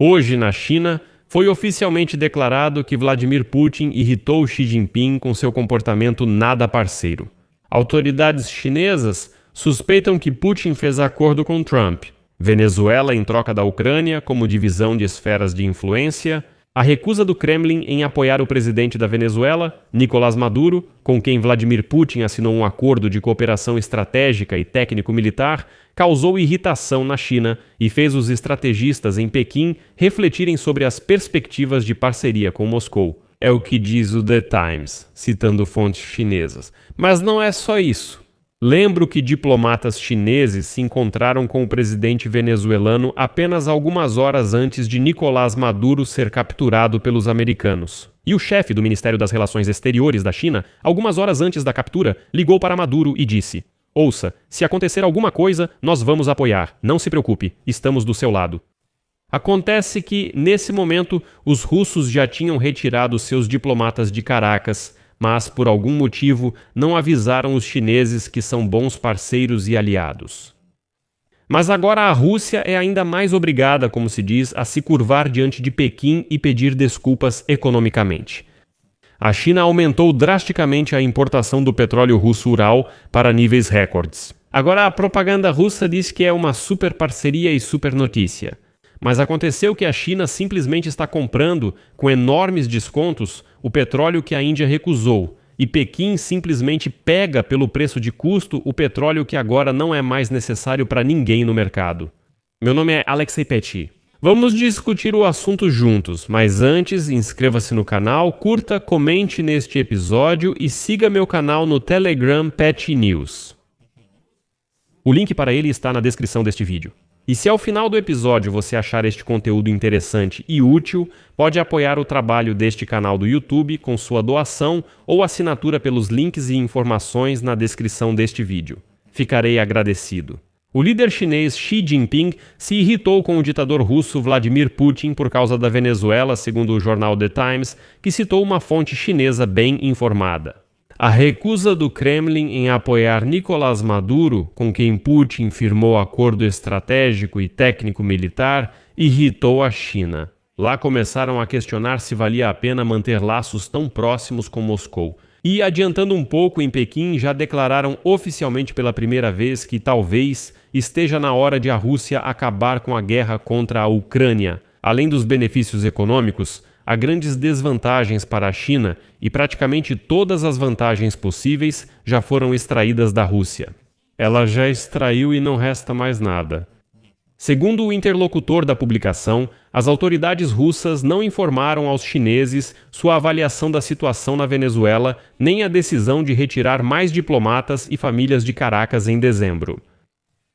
Hoje, na China, foi oficialmente declarado que Vladimir Putin irritou Xi Jinping com seu comportamento nada parceiro. Autoridades chinesas suspeitam que Putin fez acordo com Trump, Venezuela em troca da Ucrânia como divisão de esferas de influência, a recusa do Kremlin em apoiar o presidente da Venezuela, Nicolás Maduro, com quem Vladimir Putin assinou um acordo de cooperação estratégica e técnico-militar, causou irritação na China e fez os estrategistas em Pequim refletirem sobre as perspectivas de parceria com Moscou. É o que diz o The Times, citando fontes chinesas. Mas não é só isso. Lembro que diplomatas chineses se encontraram com o presidente venezuelano apenas algumas horas antes de Nicolás Maduro ser capturado pelos americanos. E o chefe do Ministério das Relações Exteriores da China, algumas horas antes da captura, ligou para Maduro e disse: "Ouça, se acontecer alguma coisa, nós vamos apoiar. Não se preocupe, estamos do seu lado." Acontece que, nesse momento, os russos já tinham retirado seus diplomatas de Caracas, mas, por algum motivo, não avisaram os chineses que são bons parceiros e aliados. Mas agora a Rússia é ainda mais obrigada, como se diz, a se curvar diante de Pequim e pedir desculpas economicamente. A China aumentou drasticamente a importação do petróleo russo Ural para níveis recordes. Agora a propaganda russa diz que é uma super parceria e super notícia. Mas aconteceu que a China simplesmente está comprando, com enormes descontos, o petróleo que a Índia recusou, e Pequim simplesmente pega pelo preço de custo o petróleo que agora não é mais necessário para ninguém no mercado. Meu nome é Alexei Petit. Vamos discutir o assunto juntos, mas antes, inscreva-se no canal, curta, comente neste episódio e siga meu canal no Telegram Petit News. O link para ele está na descrição deste vídeo. E se ao final do episódio você achar este conteúdo interessante e útil, pode apoiar o trabalho deste canal do YouTube com sua doação ou assinatura pelos links e informações na descrição deste vídeo. Ficarei agradecido. O líder chinês Xi Jinping se irritou com o ditador russo Vladimir Putin por causa da Venezuela, segundo o jornal The Times, que citou uma fonte chinesa bem informada. A recusa do Kremlin em apoiar Nicolás Maduro, com quem Putin firmou acordo estratégico e técnico-militar, irritou a China. Lá começaram a questionar se valia a pena manter laços tão próximos com Moscou. E, adiantando um pouco, em Pequim já declararam oficialmente pela primeira vez que talvez esteja na hora de a Rússia acabar com a guerra contra a Ucrânia. Além dos benefícios econômicos, há grandes desvantagens para a China e praticamente todas as vantagens possíveis já foram extraídas da Rússia. Ela já extraiu e não resta mais nada. Segundo o interlocutor da publicação, as autoridades russas não informaram aos chineses sua avaliação da situação na Venezuela nem a decisão de retirar mais diplomatas e famílias de Caracas em dezembro.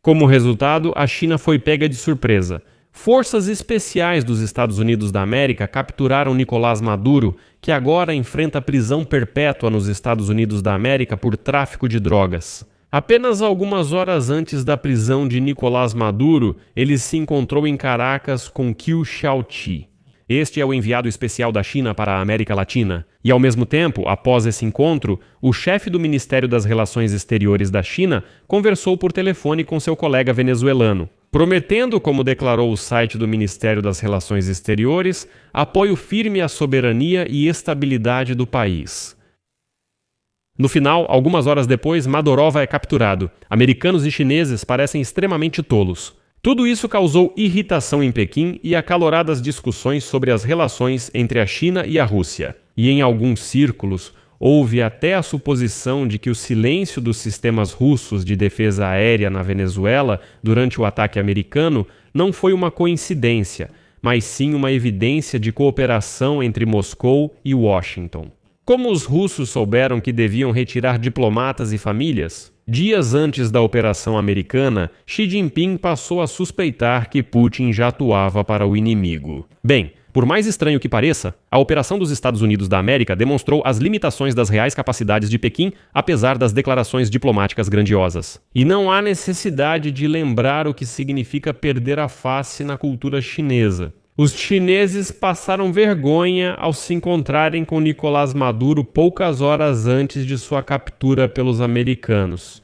Como resultado, a China foi pega de surpresa. Forças especiais dos Estados Unidos da América capturaram Nicolás Maduro, que agora enfrenta prisão perpétua nos Estados Unidos da América por tráfico de drogas. Apenas algumas horas antes da prisão de Nicolás Maduro, ele se encontrou em Caracas com Qiu Shaoqi. Este é o enviado especial da China para a América Latina. E, ao mesmo tempo, após esse encontro, o chefe do Ministério das Relações Exteriores da China conversou por telefone com seu colega venezuelano, prometendo, como declarou o site do Ministério das Relações Exteriores, apoio firme à soberania e estabilidade do país. No final, algumas horas depois, Madurova é capturado. Americanos e chineses parecem extremamente tolos. Tudo isso causou irritação em Pequim e acaloradas discussões sobre as relações entre a China e a Rússia. E em alguns círculos, houve até a suposição de que o silêncio dos sistemas russos de defesa aérea na Venezuela durante o ataque americano não foi uma coincidência, mas sim uma evidência de cooperação entre Moscou e Washington. Como os russos souberam que deviam retirar diplomatas e famílias? Dias antes da operação americana, Xi Jinping passou a suspeitar que Putin já atuava para o inimigo. Bem, por mais estranho que pareça, a operação dos Estados Unidos da América demonstrou as limitações das reais capacidades de Pequim, apesar das declarações diplomáticas grandiosas. E não há necessidade de lembrar o que significa perder a face na cultura chinesa. Os chineses passaram vergonha ao se encontrarem com Nicolás Maduro poucas horas antes de sua captura pelos americanos.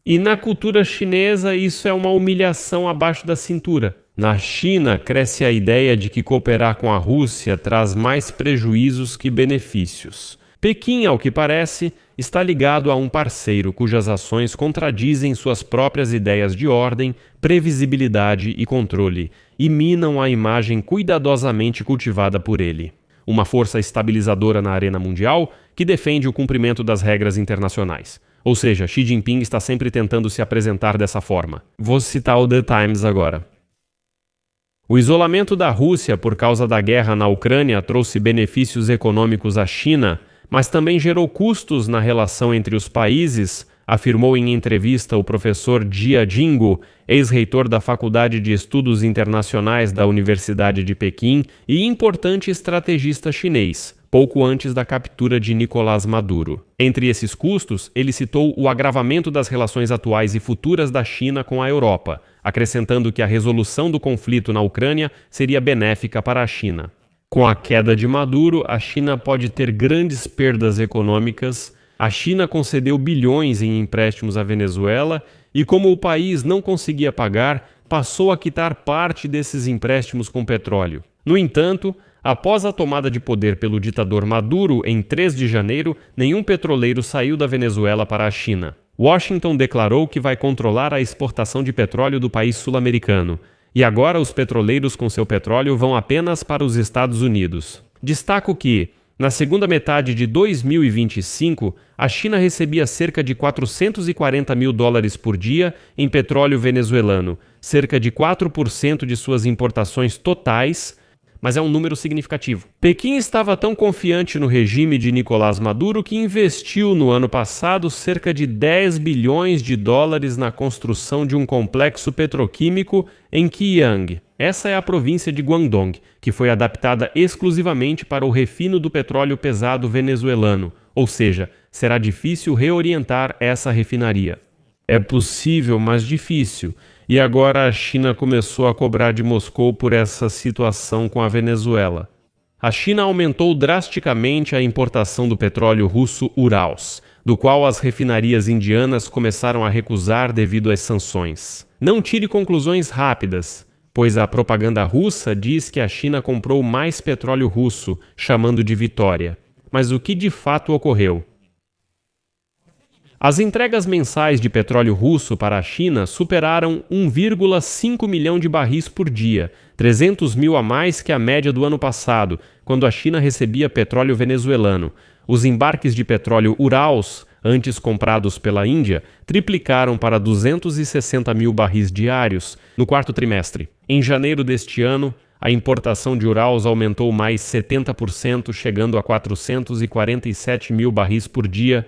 E na cultura chinesa isso é uma humilhação abaixo da cintura. Na China, cresce a ideia de que cooperar com a Rússia traz mais prejuízos que benefícios. Pequim, ao que parece, está ligado a um parceiro cujas ações contradizem suas próprias ideias de ordem, previsibilidade e controle, e minam a imagem cuidadosamente cultivada por ele. Uma força estabilizadora na arena mundial que defende o cumprimento das regras internacionais. Ou seja, Xi Jinping está sempre tentando se apresentar dessa forma. Vou citar o The Times agora. O isolamento da Rússia por causa da guerra na Ucrânia trouxe benefícios econômicos à China, mas também gerou custos na relação entre os países, afirmou em entrevista o professor Jia Jingu, ex-reitor da Faculdade de Estudos Internacionais da Universidade de Pequim e importante estrategista chinês, pouco antes da captura de Nicolás Maduro. Entre esses custos, ele citou o agravamento das relações atuais e futuras da China com a Europa, acrescentando que a resolução do conflito na Ucrânia seria benéfica para a China. Com a queda de Maduro, a China pode ter grandes perdas econômicas. A China concedeu bilhões em empréstimos à Venezuela e, como o país não conseguia pagar, passou a quitar parte desses empréstimos com petróleo. No entanto, após a tomada de poder pelo ditador Maduro em 3 de janeiro, nenhum petroleiro saiu da Venezuela para a China. Washington declarou que vai controlar a exportação de petróleo do país sul-americano. E agora os petroleiros com seu petróleo vão apenas para os Estados Unidos. Destaco que, na segunda metade de 2025, a China recebia cerca de 440 mil dólares por dia em petróleo venezuelano, cerca de 4% de suas importações totais, mas é um número significativo. Pequim estava tão confiante no regime de Nicolás Maduro que investiu no ano passado cerca de 10 bilhões de dólares na construção de um complexo petroquímico em Qiang. Essa é a província de Guangdong, que foi adaptada exclusivamente para o refino do petróleo pesado venezuelano, ou seja, será difícil reorientar essa refinaria. É possível, mas difícil. E agora a China começou a cobrar de Moscou por essa situação com a Venezuela. A China aumentou drasticamente a importação do petróleo russo Urals, do qual as refinarias indianas começaram a recusar devido às sanções. Não tire conclusões rápidas, pois a propaganda russa diz que a China comprou mais petróleo russo, chamando de vitória. Mas o que de fato ocorreu? As entregas mensais de petróleo russo para a China superaram 1,5 milhão de barris por dia, 300 mil a mais que a média do ano passado, quando a China recebia petróleo venezuelano. Os embarques de petróleo Urals, antes comprados pela Índia, triplicaram para 260 mil barris diários no quarto trimestre. Em janeiro deste ano, a importação de Urals aumentou mais 70%, chegando a 447 mil barris por dia.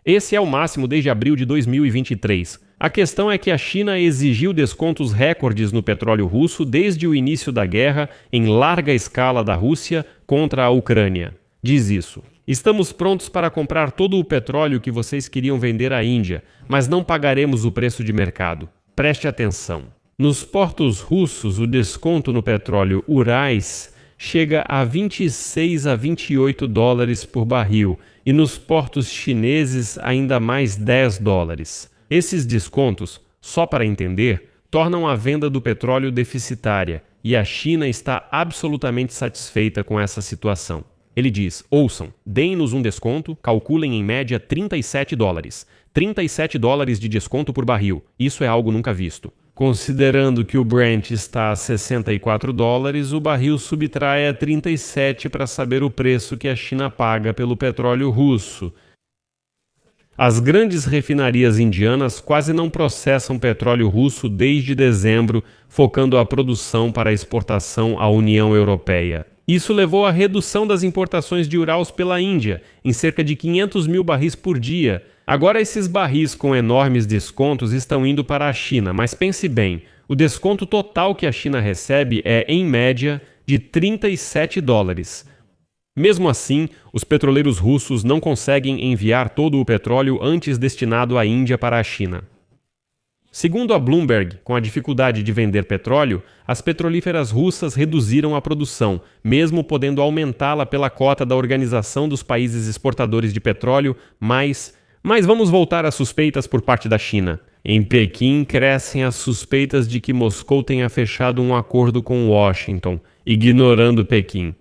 Esse é o máximo desde abril de 2023. A questão é que a China exigiu descontos recordes no petróleo russo desde o início da guerra em larga escala da Rússia contra a Ucrânia. Diz isso: estamos prontos para comprar todo o petróleo que vocês queriam vender à Índia, mas não pagaremos o preço de mercado. Preste atenção. Nos portos russos, o desconto no petróleo Urals chega a 26 a 28 dólares por barril e nos portos chineses ainda mais 10 dólares. Esses descontos, só para entender, tornam a venda do petróleo deficitária e a China está absolutamente satisfeita com essa situação. Ele diz: ouçam, deem-nos um desconto, calculem em média 37 dólares. 37 dólares de desconto por barril. Isso é algo nunca visto. Considerando que o Brent está a 64 dólares, o barril subtrai a 37 para saber o preço que a China paga pelo petróleo russo. As grandes refinarias indianas quase não processam petróleo russo desde dezembro, focando a produção para a exportação à União Europeia. Isso levou à redução das importações de Urals pela Índia, em cerca de 500 mil barris por dia. Agora esses barris com enormes descontos estão indo para a China, mas pense bem, o desconto total que a China recebe é, em média, de 37 dólares. Mesmo assim, os petroleiros russos não conseguem enviar todo o petróleo antes destinado à Índia para a China. Segundo a Bloomberg, com a dificuldade de vender petróleo, as petrolíferas russas reduziram a produção, mesmo podendo aumentá-la pela cota da Organização dos Países Exportadores de Petróleo, Mas vamos voltar às suspeitas por parte da China. Em Pequim, crescem as suspeitas de que Moscou tenha fechado um acordo com Washington, ignorando Pequim.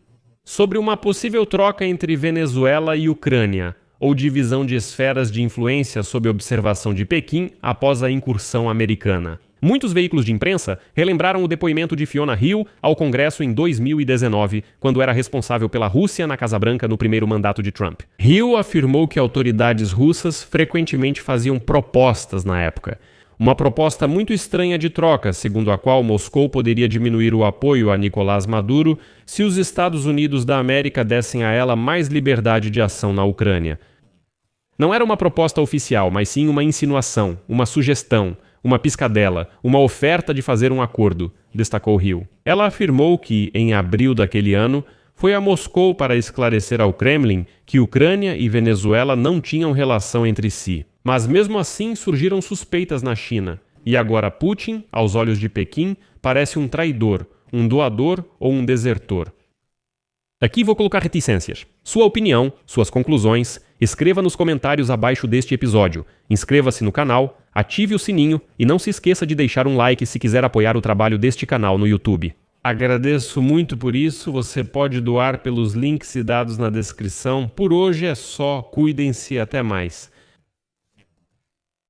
Sobre uma possível troca entre Venezuela e Ucrânia, ou divisão de esferas de influência sob observação de Pequim após a incursão americana. Muitos veículos de imprensa relembraram o depoimento de Fiona Hill ao Congresso em 2019, quando era responsável pela Rússia na Casa Branca no primeiro mandato de Trump. Hill afirmou que autoridades russas frequentemente faziam propostas na época. Uma proposta muito estranha de troca, segundo a qual Moscou poderia diminuir o apoio a Nicolás Maduro se os Estados Unidos da América dessem a ela mais liberdade de ação na Ucrânia. Não era uma proposta oficial, mas sim uma insinuação, uma sugestão, uma piscadela, uma oferta de fazer um acordo, destacou Hill. Ela afirmou que, em abril daquele ano, foi a Moscou para esclarecer ao Kremlin que Ucrânia e Venezuela não tinham relação entre si. Mas mesmo assim surgiram suspeitas na China, e agora Putin, aos olhos de Pequim, parece um traidor, um doador ou um desertor. Aqui vou colocar reticências. Sua opinião, suas conclusões, escreva nos comentários abaixo deste episódio. Inscreva-se no canal, ative o sininho e não se esqueça de deixar um like se quiser apoiar o trabalho deste canal no YouTube. Agradeço muito por isso, você pode doar pelos links e dados na descrição. Por hoje é só, cuidem-se, até mais.